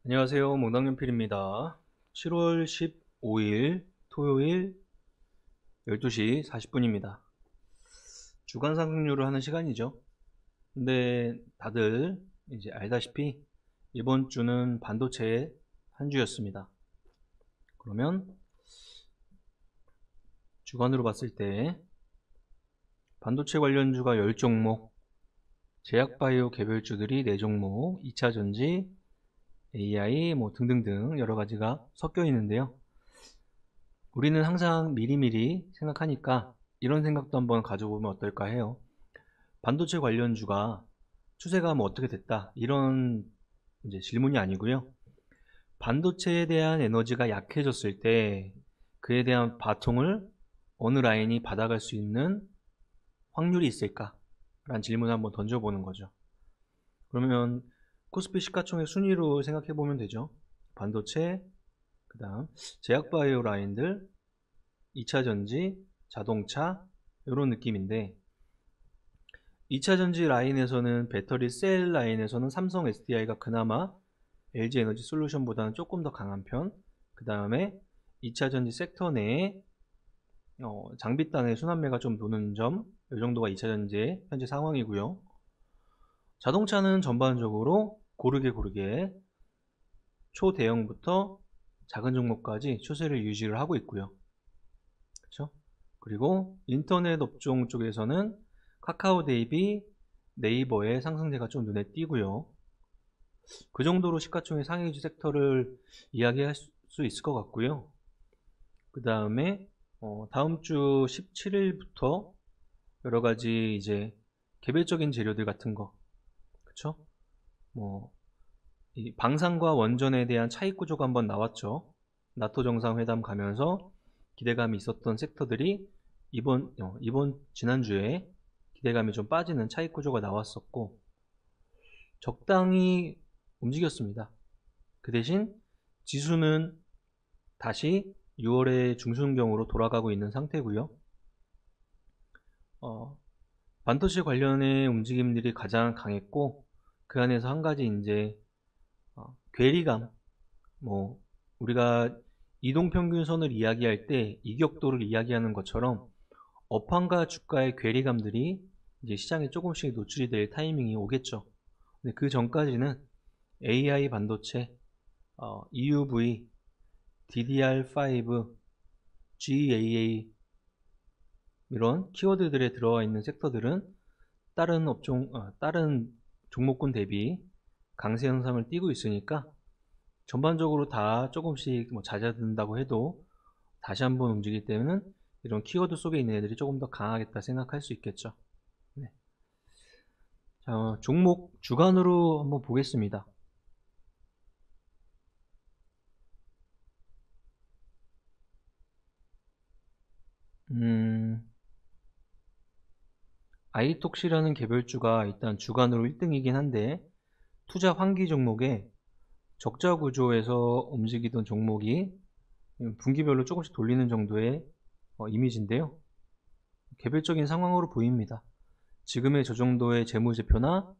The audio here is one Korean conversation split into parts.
안녕하세요. 몽당연필입니다. 7월 15일 토요일 12시 40분입니다. 주간 상승률을 하는 시간이죠. 근데 다들 이제 알다시피 이번 주는 반도체의 한 주였습니다. 그러면 주간으로 봤을 때 반도체 관련주가 10종목, 제약바이오 개별주들이 4종목, 2차전지, AI 등등등 여러 가지가 섞여 있는데요. 우리는 항상 미리미리 생각하니까 이런 생각도 한번 가져보면 어떨까 해요. 반도체 관련주가 추세가 어떻게 됐다 이런 이제 질문이 아니고요. 반도체에 대한 에너지가 약해졌을 때 그에 대한 바통을 어느 라인이 받아갈 수 있는 확률이 있을까? 라는 질문을 한번 던져보는 거죠. 그러면 코스피 시가총액 순위로 생각해 보면 되죠. 반도체, 그 다음 제약바이오 라인들, 2차전지, 자동차 이런 느낌인데 2차전지 라인에서는 배터리 셀 라인에서는 삼성 SDI가 그나마 LG에너지 솔루션보다는 조금 더 강한 편. 그 다음에 2차전지 섹터 내에 장비단의 순환매가 좀 도는 점, 이 정도가 2차전지의 현재 상황이고요. 자동차는 전반적으로 고르게 초대형부터 작은 종목까지 추세를 유지를 하고 있고요. 그렇죠? 그리고 인터넷 업종 쪽에서는 카카오 대비 네이버의 상승세가 좀 눈에 띄고요. 그 정도로 시가총액 상위주 섹터를 이야기할 수 있을 것 같고요. 그 다음에 다음 주 17일부터 여러 가지 이제 개별적인 재료들 같은 거, 그쵸? 이 방산과 원전에 대한 차익 구조가 한번 나왔죠. 나토 정상회담 가면서 기대감이 있었던 섹터들이 지난주에 기대감이 좀 빠지는 차익 구조가 나왔었고, 적당히 움직였습니다. 그 대신 지수는 다시 6월의 중순경으로 돌아가고 있는 상태고요. 반도체 관련의 움직임들이 가장 강했고, 그 안에서 한 가지 이제 괴리감, 우리가 이동평균선을 이야기할 때 이격도를 이야기하는 것처럼 업황과 주가의 괴리감들이 이제 시장에 조금씩 노출이 될 타이밍이 오겠죠. 근데 그 전까지는 AI 반도체, EUV, DDR5, GAA 이런 키워드들에 들어와 있는 섹터들은 다른 종목군 대비 강세 현상을 띠고 있으니까 전반적으로 다 조금씩 잦아든다고 해도 다시 한번 움직일 때는 이런 키워드 속에 있는 애들이 조금 더 강하겠다 생각할 수 있겠죠. 네. 자, 종목 주간으로 한번 보겠습니다. 아이톡시라는 개별주가 일단 주간으로 1등이긴 한데 투자 환기 종목에 적자 구조에서 움직이던 종목이 분기별로 조금씩 돌리는 정도의 이미지인데요. 개별적인 상황으로 보입니다. 지금의 저 정도의 재무제표나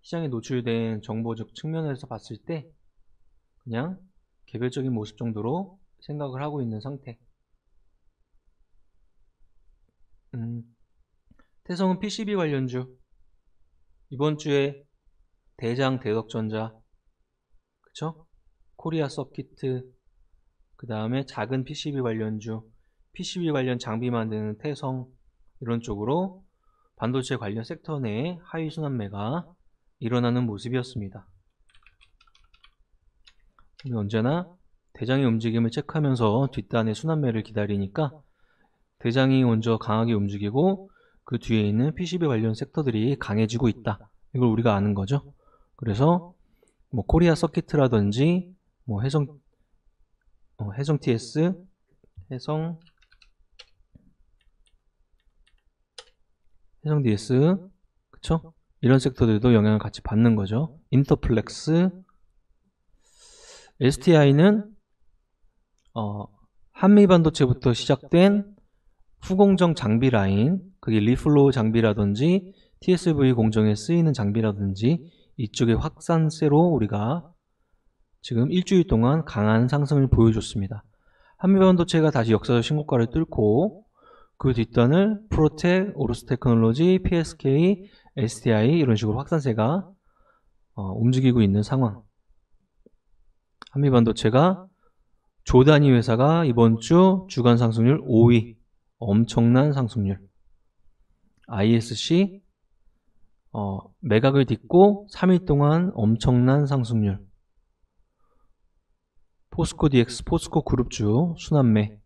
시장에 노출된 정보적 측면에서 봤을 때 그냥 개별적인 모습 정도로 생각을 하고 있는 상태. 태성은 PCB 관련주. 이번 주에 대장 대덕전자, 그쵸? 코리아 서키트, 그 다음에 작은 PCB 관련주, PCB 관련 장비 만드는 태성, 이런 쪽으로 반도체 관련 섹터 내에 하위 순환매가 일어나는 모습이었습니다. 언제나 대장의 움직임을 체크하면서 뒷단의 순환매를 기다리니까 대장이 먼저 강하게 움직이고 그 뒤에 있는 PCB 관련 섹터들이 강해지고 있다. 이걸 우리가 아는 거죠. 그래서 코리아 서키트라든지 해성 TS, 해성 DS, 그쵸? 이런 섹터들도 영향을 같이 받는 거죠. 인터플렉스, STI는 한미반도체부터 시작된 후공정 장비 라인, 그게 리플로우 장비라든지 TSV 공정에 쓰이는 장비라든지 이쪽의 확산세로 우리가 지금 일주일 동안 강한 상승을 보여줬습니다. 한미반도체가 다시 역사적 신고가를 뚫고 그 뒷단을 프로텍, 오르스테크놀로지, PSK, STI 이런 식으로 확산세가 움직이고 있는 상황. 한미반도체가 조 단위 회사가 이번 주 주간 상승률 5위, 엄청난 상승률. ISC 매각을 딛고 3일 동안 엄청난 상승률. 포스코 DX, 포스코 그룹주 순환매.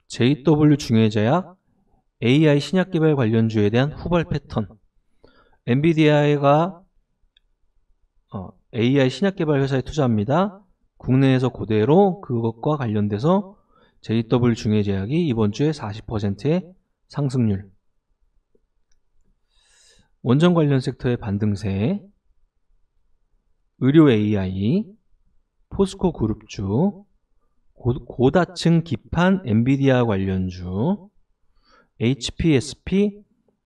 JW 중해제약, AI 신약 개발 관련주에 대한 후발 패턴. 엔비디아가 AI 신약 개발 회사에 투자합니다. 국내에서 그대로 그것과 관련돼서 JW 중해제약이 이번 주에 40%의 상승률. 원전 관련 섹터의 반등세. 의료 AI, 포스코 그룹주, 고다층 기판 엔비디아 관련주, HPSP,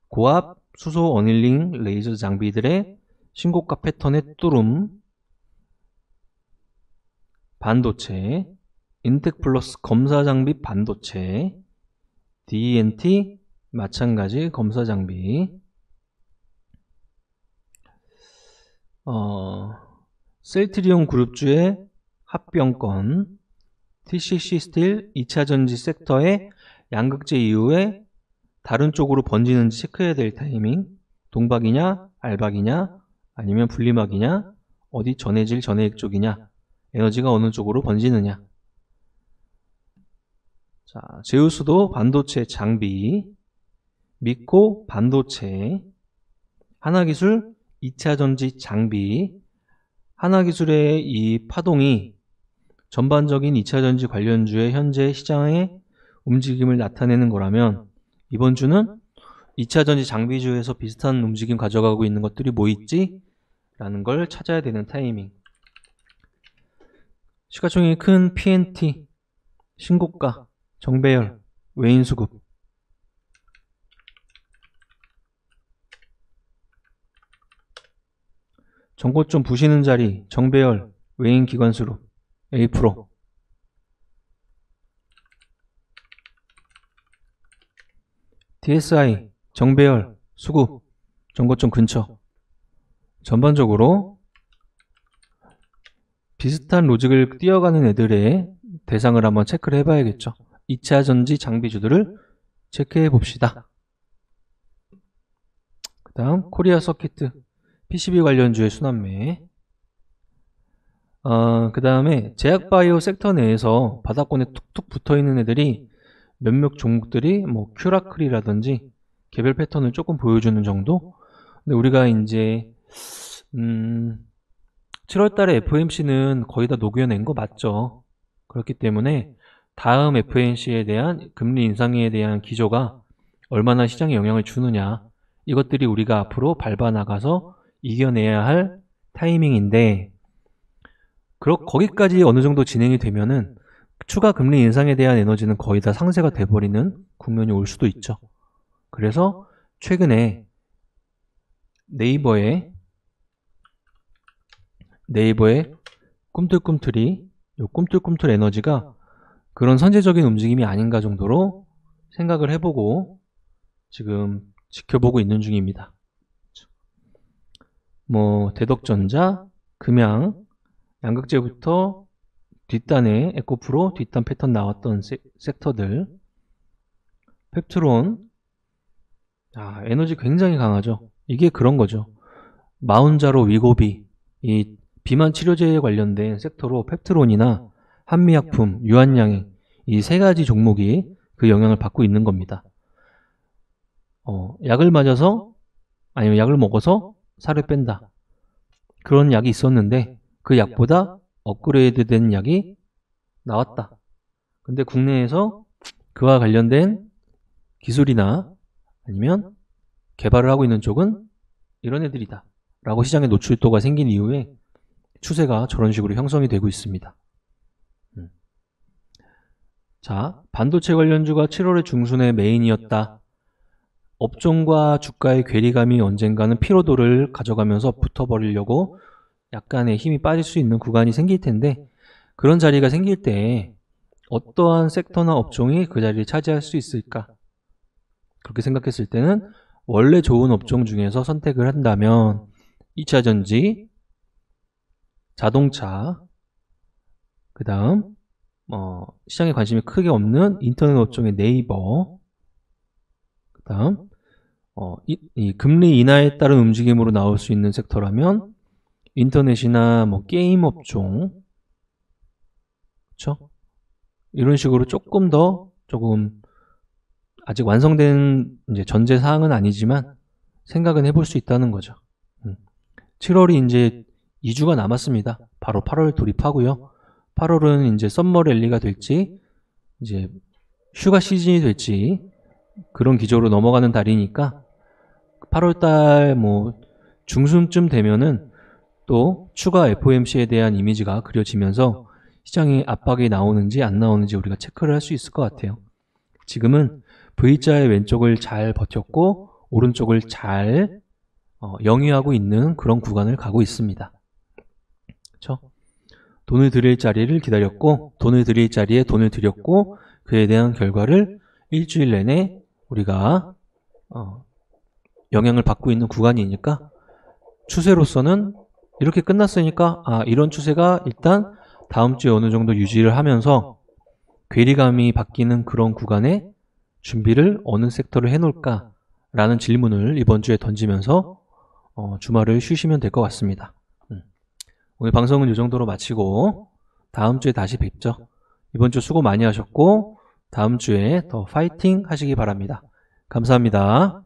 고압 수소 어닐링 레이저 장비들의 신고가 패턴의 뚜름, 반도체, 인텍플러스 검사 장비 반도체, D&T 마찬가지 검사 장비, 셀트리온 그룹주의 합병권, TCC 스틸 2차전지 섹터의 양극재 이후에 다른 쪽으로 번지는지 체크해야 될 타이밍, 동박이냐, 알박이냐, 아니면 분리막이냐, 어디 전해질 전해액 쪽이냐, 에너지가 어느 쪽으로 번지느냐. 자, 제우스도 반도체 장비, 미코 반도체, 하나기술 2차전지 장비, 하나기술의 이 파동이 전반적인 2차전지 관련주의 현재 시장의 움직임을 나타내는 거라면 이번 주는 2차전지 장비주에서 비슷한 움직임 가져가고 있는 것들이 뭐 있지? 라는 걸 찾아야 되는 타이밍. 시가총액이 큰 PNT, 신고가, 정배열, 외인수급. 정고점 부시는 자리, 정배열, 외인기관수로, A-프로. DSI, 정배열, 수급, 정고점 근처. 전반적으로 비슷한 로직을 띄어가는 애들의 대상을 한번 체크를 해봐야겠죠. 2차전지 장비주들을 체크해 봅시다. 그 다음 코리아 서키트 PCB 관련주의 순환매. 그 다음에 제약바이오 섹터 내에서 바닥권에 툭툭 붙어있는 애들이 몇몇 종목들이 뭐 큐라클이라든지 개별 패턴을 조금 보여주는 정도. 근데 우리가 이제 7월달에 FOMC는 거의 다 녹여낸 거 맞죠. 그렇기 때문에 다음 FOMC에 대한 금리 인상에 대한 기조가 얼마나 시장에 영향을 주느냐, 이것들이 우리가 앞으로 밟아나가서 이겨내야 할 타이밍인데, 거기까지 어느 정도 진행이 되면은 추가 금리 인상에 대한 에너지는 거의 다 상쇄가 돼버리는 국면이 올 수도 있죠. 그래서 최근에 네이버의 꿈틀꿈틀이, 요 꿈틀꿈틀 에너지가 그런 선제적인 움직임이 아닌가 정도로 생각을 해보고 지금 지켜보고 있는 중입니다. 뭐 대덕전자, 금양, 양극재부터 뒷단에 에코프로, 뒷단 패턴 나왔던 섹터들, 펩트론, 에너지 굉장히 강하죠. 이게 그런 거죠. 마운자로, 위고비, 이 비만 치료제에 관련된 섹터로 펩트론이나 한미약품, 유한양행, 이 세 가지 종목이 그 영향을 받고 있는 겁니다. 약을 맞아서, 아니면 약을 먹어서 살을 뺀다. 그런 약이 있었는데 그 약보다 업그레이드 된 약이 나왔다. 근데 국내에서 그와 관련된 기술이나 아니면 개발을 하고 있는 쪽은 이런 애들이다 라고 시장에 노출도가 생긴 이후에 추세가 저런 식으로 형성이 되고 있습니다. 자, 반도체 관련주가 7월의 중순에 메인이었다. 업종과 주가의 괴리감이 언젠가는 피로도를 가져가면서 붙어버리려고 약간의 힘이 빠질 수 있는 구간이 생길 텐데 그런 자리가 생길 때 어떠한 섹터나 업종이 그 자리를 차지할 수 있을까? 그렇게 생각했을 때는 원래 좋은 업종 중에서 선택을 한다면 2차전지, 자동차, 그 다음 시장에 관심이 크게 없는 인터넷 업종의 네이버, 그 다음 이 금리 인하에 따른 움직임으로 나올 수 있는 섹터라면 인터넷이나 게임 업종, 그렇죠? 이런 식으로 조금 아직 완성된 이제 전제 사항은 아니지만 생각은 해볼 수 있다는 거죠. 7월이 이제 2주가 남았습니다. 바로 8월 돌입하고요. 8월은 이제 썸머 랠리가 될지 이제 휴가 시즌이 될지 그런 기조로 넘어가는 달이니까 8월달 중순쯤 되면은 또 추가 FOMC에 대한 이미지가 그려지면서 시장에 압박이 나오는지 안 나오는지 우리가 체크를 할 수 있을 것 같아요. 지금은 V자의 왼쪽을 잘 버텼고 오른쪽을 잘 영위하고 있는 그런 구간을 가고 있습니다. 그렇죠? 돈을 들일 자리를 기다렸고 돈을 들일 자리에 돈을 들였고 그에 대한 결과를 일주일 내내 우리가 영향을 받고 있는 구간이니까 추세로서는 이렇게 끝났으니까 이런 추세가 일단 다음 주에 어느 정도 유지를 하면서 괴리감이 바뀌는 그런 구간에 준비를 어느 섹터를 해놓을까 라는 질문을 이번 주에 던지면서 주말을 쉬시면 될 것 같습니다. 오늘 방송은 이 정도로 마치고 다음 주에 다시 뵙죠. 이번 주 수고 많이 하셨고 다음 주에 더 파이팅 하시기 바랍니다. 감사합니다.